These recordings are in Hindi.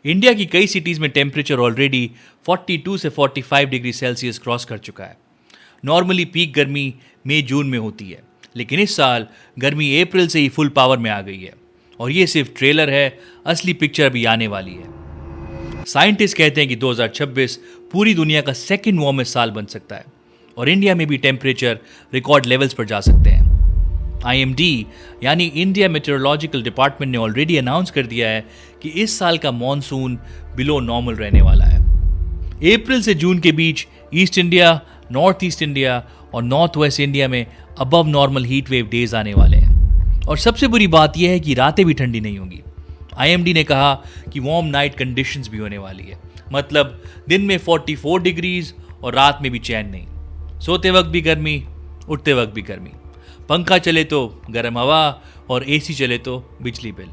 इंडिया की कई सिटीज़ में टेम्परेचर ऑलरेडी 42 से 45 डिग्री सेल्सियस क्रॉस कर चुका है। नॉर्मली पीक गर्मी मई जून में होती है, लेकिन इस साल गर्मी अप्रैल से ही फुल पावर में आ गई है। और ये सिर्फ ट्रेलर है, असली पिक्चर अभी आने वाली है। साइंटिस्ट कहते हैं कि 2026 पूरी दुनिया का सेकेंड वार्मेस्ट साल बन सकता है और इंडिया में भी टेम्परेचर रिकॉर्ड लेवल्स पर जा सकते हैं। IMD यानी इंडिया मेट्रोलॉजिकल डिपार्टमेंट ने ऑलरेडी अनाउंस कर दिया है कि इस साल का मॉनसून बिलो नॉर्मल रहने वाला है। अप्रैल से जून के बीच east India, north east India और नॉर्थ वेस्ट इंडिया में above normal heat wave days आने वाले हैं। और सबसे बुरी बात यह है कि रातें भी ठंडी नहीं होंगी। IMD ने कहा कि वार्म नाइट कंडीशंस भी होने वाली है, मतलब दिन में 44 डिग्रीज और रात में भी चैन नहीं। सोते वक्त भी गर्मी, उठते वक्त भी गर्मी, पंखा चले तो गर्म हवा और AC चले तो बिजली बिल।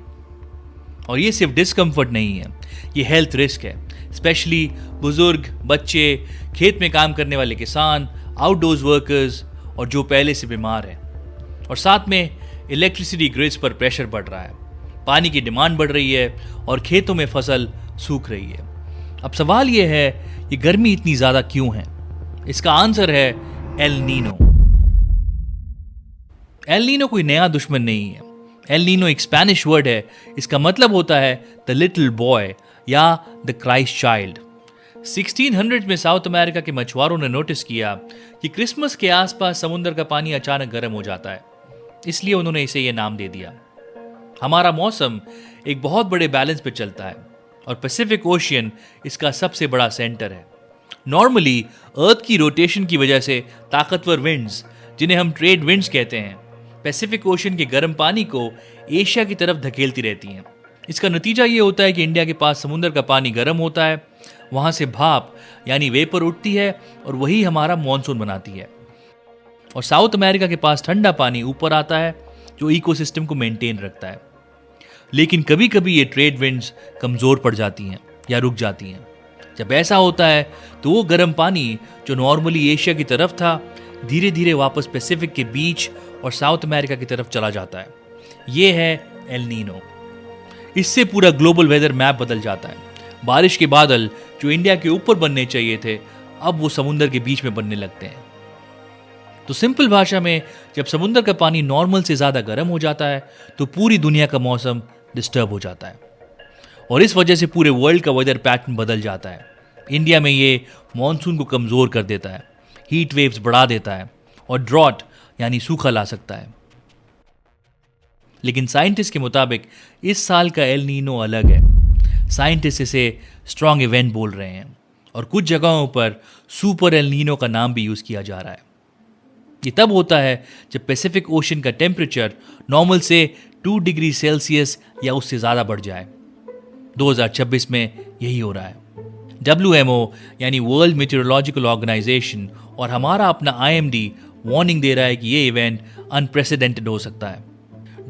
और ये सिर्फ डिस्कम्फर्ट नहीं है, ये हेल्थ रिस्क है, स्पेशली बुजुर्ग, बच्चे, खेत में काम करने वाले किसान, आउटडोर्स वर्कर्स और जो पहले से बीमार हैं। और साथ में इलेक्ट्रिसिटी ग्रिड्स पर प्रेशर बढ़ रहा है, पानी की डिमांड बढ़ रही है और खेतों में फसल सूख रही है। अब सवाल यह है, ये गर्मी इतनी ज़्यादा क्यों है? इसका आंसर है एल नीनो। एल नीनो कोई नया दुश्मन नहीं है। एल नीनो एक स्पेनिश वर्ड है, इसका मतलब होता है द लिटिल बॉय या द क्राइस्ट चाइल्ड। 1600 में साउथ अमेरिका के मछुआरों ने नोटिस किया कि क्रिसमस के आसपास समुद्र का पानी अचानक गर्म हो जाता है, इसलिए उन्होंने इसे यह नाम दे दिया। हमारा मौसम एक बहुत बड़े बैलेंस पे चलता है और पैसिफिक ओशियन इसका सबसे बड़ा सेंटर है। नॉर्मली अर्थ की रोटेशन की वजह से ताकतवर विंड्स, जिन्हें हम ट्रेड विंड्स कहते हैं, पैसिफिक ओशियन के गर्म पानी को एशिया की तरफ धकेलती रहती हैं। इसका नतीजा ये होता है कि इंडिया के पास समुद्र का पानी गर्म होता है, वहाँ से भाप यानी वेपर उठती है और वही हमारा मॉनसून बनाती है। और साउथ अमेरिका के पास ठंडा पानी ऊपर आता है जो इकोसिस्टम को मेंटेन रखता है। लेकिन कभी कभी ये ट्रेड विंड्स कमज़ोर पड़ जाती हैं या रुक जाती हैं। जब ऐसा होता है तो वो गर्म पानी जो नॉर्मली एशिया की तरफ था, धीरे धीरे वापस पैसिफिक के बीच और साउथ अमेरिका की तरफ चला जाता है। ये है एल नीनो। इससे पूरा ग्लोबल वेदर मैप बदल जाता है। बारिश के बादल जो इंडिया के ऊपर बनने चाहिए थे, अब वो समुद्र के बीच में बनने लगते हैं। तो सिंपल भाषा में, जब समुद्र का पानी नॉर्मल से ज़्यादा गर्म हो जाता है तो पूरी दुनिया का मौसम डिस्टर्ब हो जाता है और इस वजह से पूरे वर्ल्ड का वेदर पैटर्न बदल जाता है। इंडिया में ये मॉनसून को कमज़ोर कर देता है, हीट वेव्स बढ़ा देता है और ड्रॉट यानी सूखा ला सकता है। लेकिन साइंटिस्ट के मुताबिक इस साल का एल नीनो अलग है। साइंटिस्ट इसे स्ट्रॉन्ग इवेंट बोल रहे हैं और कुछ जगहों पर सुपर एल नीनो का नाम भी यूज़ किया जा रहा है। ये तब होता है जब पैसिफिक ओशन का टेम्परेचर नॉर्मल से 2 डिग्री सेल्सियस या उससे ज़्यादा बढ़ जाए। 2026 में यही हो रहा है। WMO यानी वर्ल्ड मेट्रोलॉजिकल ऑर्गेनाइजेशन और हमारा अपना IMD वार्निंग दे रहा है कि ये इवेंट अनप्रेसिडेंटेड हो सकता है।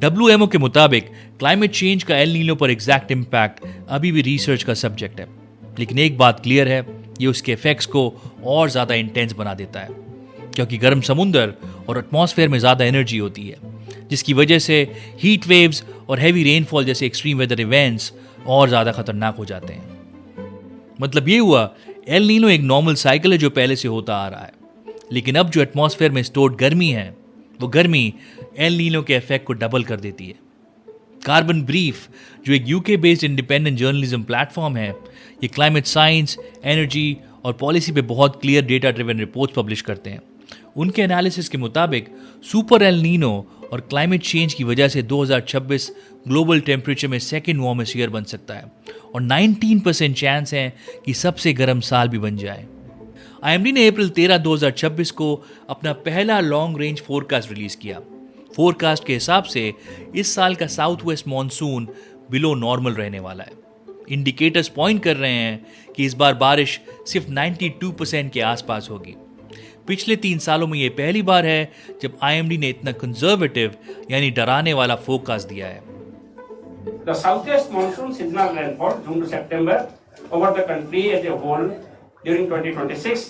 WMO के मुताबिक क्लाइमेट चेंज का एल नीनो पर एग्जैक्ट इम्पैक्ट अभी भी रिसर्च का सब्जेक्ट है, लेकिन एक बात क्लियर है, ये उसके इफेक्ट्स को और ज़्यादा इंटेंस बना देता है, क्योंकि गर्म समुंदर और एटमॉस्फेयर में ज़्यादा एनर्जी होती है, जिसकी वजह से हीट वेव्स और हैवी रेनफॉल जैसे एक्सट्रीम वेदर इवेंट्स और ज़्यादा खतरनाक हो जाते हैं। मतलब ये हुआ, एल नीनो एक नॉर्मल साइकिल है जो पहले से होता आ रहा है, लेकिन अब जो एटमॉस्फेयर में स्टोर्ड गर्मी है, वो गर्मी एल नीनो के इफेक्ट को डबल कर देती है। कार्बन ब्रीफ, जो एक UK based independent journalism platform है, ये क्लाइमेट साइंस, एनर्जी और पॉलिसी पे बहुत clear data driven reports publish करते हैं। उनके एनालिसिस के मुताबिक सुपर एल नीनो और क्लाइमेट चेंज की वजह से 2026 ग्लोबल टेम्परेचर में सेकेंड वार्मेस्ट ईयर बन सकता है और 19% चांस है कि सबसे गर्म साल भी बन जाए। IMD ने अप्रैल 13, 2026 को अपना पहला लॉन्ग रेंज फोरकास्ट रिलीज किया। फोरकास्ट के हिसाब से इस साल का south west monsoon below normal रहने वाला है। इंडिकेटर्स पॉइंट कर रहे हैं कि इस बार बारिश सिर्फ 92% के आसपास होगी। पिछले 3 सालों में ये पहली बार है जब IMD ने इतना कंजर्वेटिव यानी डराने वाला फोरकास्ट दिया है। The southwest monsoon seasonal rainfall June to September over the country as a whole during 2026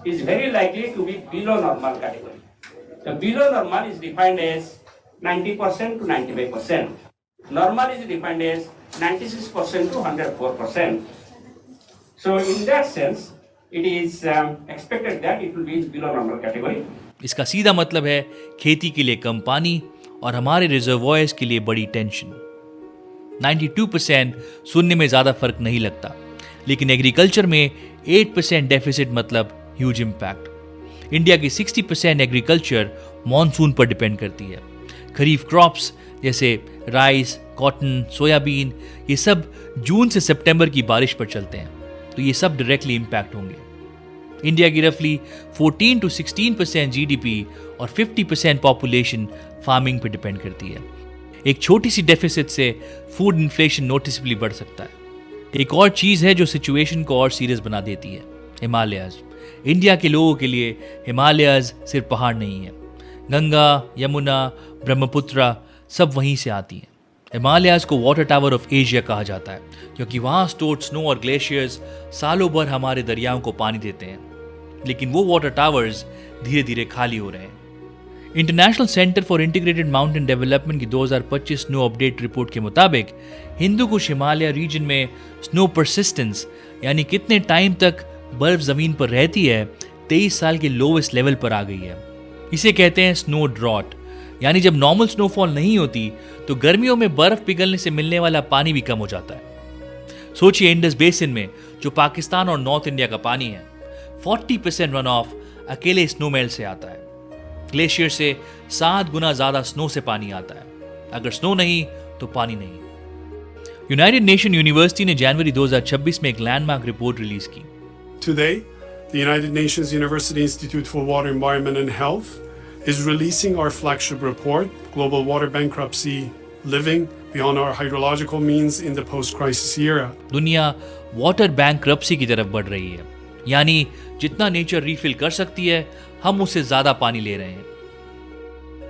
is very likely to be below normal category. The below normal is defined as 90% to 95%. Normal is defined as 96% to 104%. So in that sense, it is expected that it will be below normal category. इसका सीधा मतलब है खेती के लिए कम पानी और हमारे रिजर्वॉयर्स के लिए बड़ी टेंशन। 92% सुनने में ज़्यादा फर्क नहीं लगता, लेकिन एग्रीकल्चर में 8% डेफिसिट मतलब ह्यूज इम्पैक्ट। इंडिया की 60% एग्रीकल्चर मॉनसून पर डिपेंड करती है। खरीफ क्रॉप्स जैसे राइस, कॉटन, सोयाबीन, ये सब जून से सितंबर की बारिश पर चलते हैं, तो ये सब डायरेक्टली इम्पैक्ट होंगे। इंडिया की रफली 14 to 16% जीडीपी और 50% पॉपुलेशन फार्मिंग पर डिपेंड करती है। एक छोटी सी डेफिसिट से फूड इन्फ्लेशन नोटिसबली बढ़ सकता है। एक और चीज़ है जो सिचुएशन को और सीरियस बना देती है, हिमालयाज। इंडिया के लोगों के लिए हिमालयाज सिर्फ पहाड़ नहीं है, गंगा, यमुना, ब्रह्मपुत्र सब वहीं से आती हैं। हिमालयाज को वाटर टावर ऑफ एशिया कहा जाता है, क्योंकि वहाँ स्टोर्ड स्नो और ग्लेशियर्स सालों भर हमारे दरियाओं को पानी देते हैं, लेकिन वो वाटर टावर्स धीरे धीरे खाली हो रहे हैं। International centre for integrated mountain development की 2025 स्नो अपडेट रिपोर्ट के मुताबिक हिंदू कुश हिमालय रीजन में स्नो परसिस्टेंस यानी कितने टाइम तक बर्फ जमीन पर रहती है 23 साल के लोवेस्ट लेवल पर आ गई है। इसे कहते हैं स्नो ड्रॉट, यानी जब नॉर्मल स्नोफॉल नहीं होती तो गर्मियों में बर्फ पिघलने से मिलने वाला पानी भी कम हो जाता है। सोचिए इंडस बेसिन में जो पाकिस्तान और नॉर्थ इंडिया का पानी है, 40% रन ऑफ अकेले स्नोमेल्ट से आता है। ग्लेशियर से 7 गुना ज्यादा स्नो से पानी आता है। अगर स्नो नहीं तो पानी नहीं। यूनाइटेड नेशन यूनिवर्सिटी ने जनवरी 2026 में एक लैंडमार्क रिपोर्ट रिलीज की। Today, the United Nations University Institute for Water, Environment and Health is releasing our flagship report, Global Water Bankruptcy: Living Beyond Our Hydrological Means in the Post-Crisis Era. दुनिया वाटर बैंक्रप्सी की तरफ बढ़ रही है, यानी जितना नेचर रिफिल कर सकती है हम उससे ज्यादा पानी ले रहे हैं।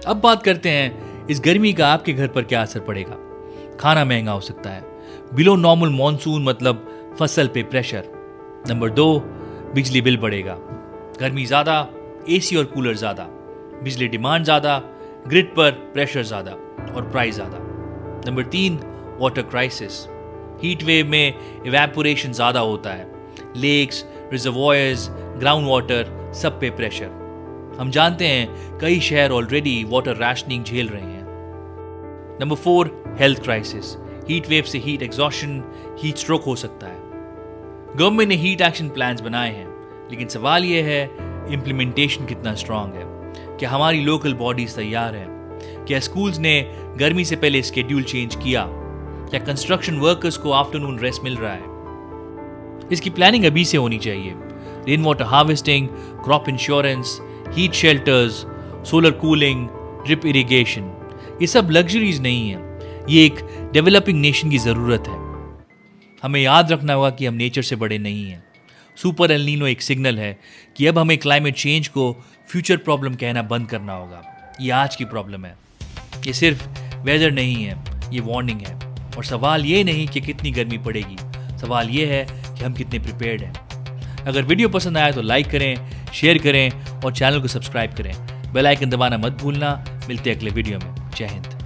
अब बात करते हैं इस गर्मी का आपके घर पर क्या असर पड़ेगा। खाना महंगा हो सकता है, बिलो नॉर्मल मॉनसून मतलब फसल पे प्रेशर। नंबर 2, बिजली बिल बढ़ेगा। गर्मी ज्यादा, एसी और कूलर ज्यादा, बिजली डिमांड ज्यादा, ग्रिड पर प्रेशर ज्यादा और प्राइस ज्यादा। Number 3, water crisis. Heat wave में इवेपोरेशन ज्यादा होता है, लेक्स, रिजर्वॉयर्स, ग्राउंड वाटर सब पे प्रेशर। हम जानते हैं कई शहर ऑलरेडी वाटर राशनिंग झेल रहे हैं। Number 4, health crisis. Heat wave से हीट एग्जॉशन, हीट स्ट्रोक हो सकता है। गवर्नमेंट ने हीट एक्शन प्लान्स बनाए हैं, लेकिन सवाल यह है इम्प्लीमेंटेशन कितना स्ट्रांग है। क्या हमारी लोकल बॉडीज तैयार है? क्या स्कूल्स ने गर्मी से पहले स्केड्यूल चेंज किया? क्या कंस्ट्रक्शन वर्कर्स को आफ्टरनून रेस्ट मिल रहा है? इसकी प्लानिंग अभी से होनी चाहिए। Rain water harvesting, crop insurance, heat shelters, solar cooling, drip irrigation, ये सब लग्जरीज नहीं है, ये एक डेवलपिंग नेशन की ज़रूरत है। हमें याद रखना होगा कि हम नेचर से बड़े नहीं हैं। सुपर एल नीनो एक सिग्नल है कि अब हमें क्लाइमेट चेंज को फ्यूचर प्रॉब्लम कहना बंद करना होगा। ये आज की प्रॉब्लम है, ये सिर्फ वेदर नहीं है, ये वार्निंग है। और सवाल ये नहीं कि कितनी गर्मी पड़ेगी, सवाल ये है कि हम कितने प्रिपेयर्ड हैं। अगर वीडियो पसंद आया तो लाइक करें, शेयर करें और चैनल को सब्सक्राइब करें। बेल आइकन दबाना मत भूलना। मिलते हैं अगले वीडियो में। जय हिंद।